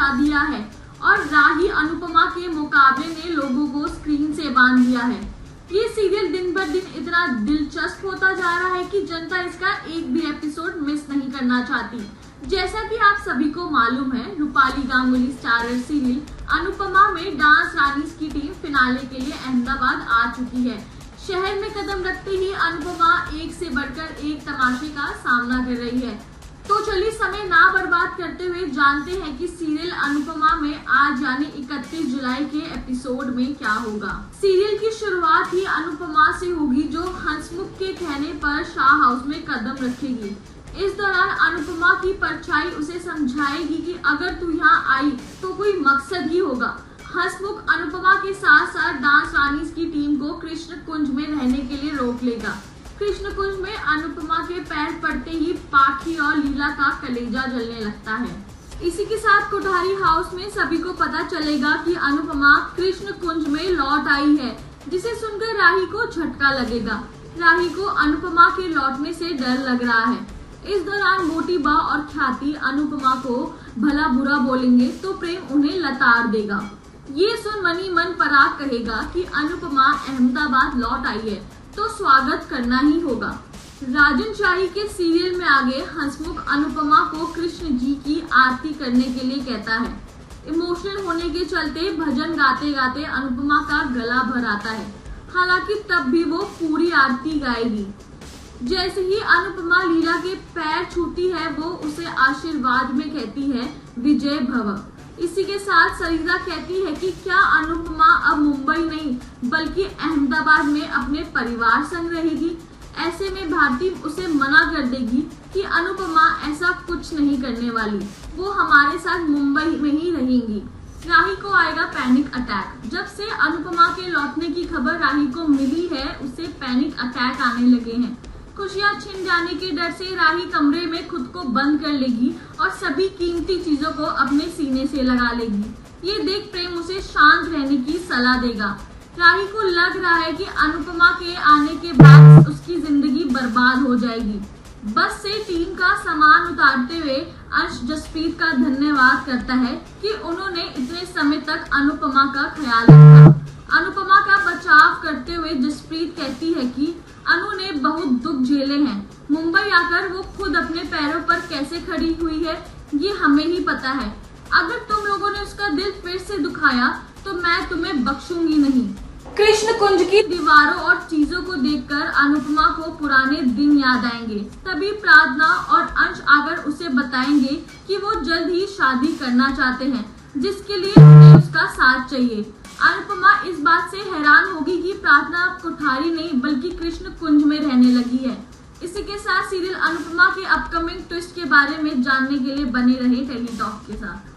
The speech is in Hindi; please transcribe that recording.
बिछा दिया है और राही अनुपमा के मुकाबले ने लोगों को स्क्रीन से बांध दिया है। ये सीरियल दिन ब दिन इतना दिलचस्प होता जा रहा है कि जनता इसका एक भी एपिसोड मिस नहीं करना चाहती। जैसा कि आप सभी को मालूम है, रूपाली गांगुली स्टारर सीरियल अनुपमा में डांस रानीज की टीम फिनाले के लिए अहमदाबाद आ चुकी है। शहर में कदम रखते ही अनुपमा एक से बढ़कर एक तमाशे का सामना कर रही है। तो चलिए समय ना बर्बाद करते हुए जानते हैं कि सीरियल अनुपमा में आज यानी 31 जुलाई के एपिसोड में क्या होगा। सीरियल की शुरुआत ही अनुपमा से होगी, जो हंसमुख के कहने पर शाह हाउस में कदम रखेगी। इस दौरान अनुपमा की परछाई उसे समझाएगी कि अगर तू यहाँ आई तो कोई मकसद ही होगा। हंसमुख अनुपमा के साथ साथ डांस रानीज की टीम को कृष्ण कुंज में रहने के लिए रोक लेगा। कृष्ण कुंज में अनुपमा के पैर पड़ते ही पाखी और लीला का कलेजा जलने लगता है। इसी के साथ कोठारी हाउस में सभी को पता चलेगा कि अनुपमा कृष्ण कुंज में लौट आई है, जिसे सुनकर राही को झटका लगेगा। राही को अनुपमा के लौटने से डर लग रहा है। इस दौरान मोटी बा और ख्याति अनुपमा को भला बुरा बोलेंगे तो प्रेम उन्हें लताड़ देगा। ये सुन मनी मन पराग कहेगा कि अनुपमा अहमदाबाद लौट आई है तो स्वागत करना ही होगा। राजन शाही के सीरियल में आगे हंसमुख अनुपमा को कृष्ण जी की आरती करने के लिए कहता है। इमोशनल होने के चलते भजन गाते गाते अनुपमा का गला भर आता है। हालांकि तब भी वो पूरी आरती गाएगी। जैसे ही अनुपमा लीला के पैर छूती है, वो उसे आशीर्वाद में कहती है विजय भव। इसी के साथ सरिता कहती है कि क्या अनुपमा अब मुंबई नहीं बल्कि अहमदाबाद में अपने परिवार संग रहेगी। ऐसे में भारती उसे मना कर देगी कि अनुपमा ऐसा कुछ नहीं करने वाली, वो हमारे साथ मुंबई में ही रहेंगी। राही को आएगा पैनिक अटैक। जब से अनुपमा के लौटने की खबर राही को मिली है, उसे पैनिक अटैक आने लगे हैं। खुशियां छिन जाने के डर से राही कमरे में खुद को बंद कर लेगी और सभी कीमती चीजों को अपने सीने से लगा लेगी। ये देख प्रेम उसे शांत रहने की सलाह देगा। राही को लग रहा है कि अनुपमा के आने के बाद उसकी जिंदगी बर्बाद हो जाएगी। बस से टीम का सामान उतारते हुए अंश जसप्रीत का धन्यवाद करता है कि उन्होंने इतने समय तक अनुपमा का ख्याल रखा। अनुपमा का बचाव करते हुए जसप्रीत कहती है कि अनु ने बहुत दुख झेले हैं। मुंबई आकर वो खुद अपने पैरों पर कैसे खड़ी हुई है, ये हमें ही पता है। अगर तुम लोगों ने उसका दिल फिर से दुखाया तो मैं तुम्हें बख्शूंगी नहीं। कृष्ण कुंज की दीवारों और चीजों को देखकर अनुपमा को पुराने दिन याद आएंगे। तभी प्रार्थना और अंश आकर उसे बताएंगे कि वो जल्द ही शादी करना चाहते हैं, जिसके लिए उन्हें उसका साथ चाहिए। अनुपमा इस बात से हैरान होगी कि प्रार्थना अब कोठारी नहीं बल्कि कृष्ण कुंज में रहने लगी है। इसी के साथ सीरियल अनुपमा के अपकमिंग ट्विस्ट के बारे में जानने के लिए बने रहे टेली टॉक के साथ।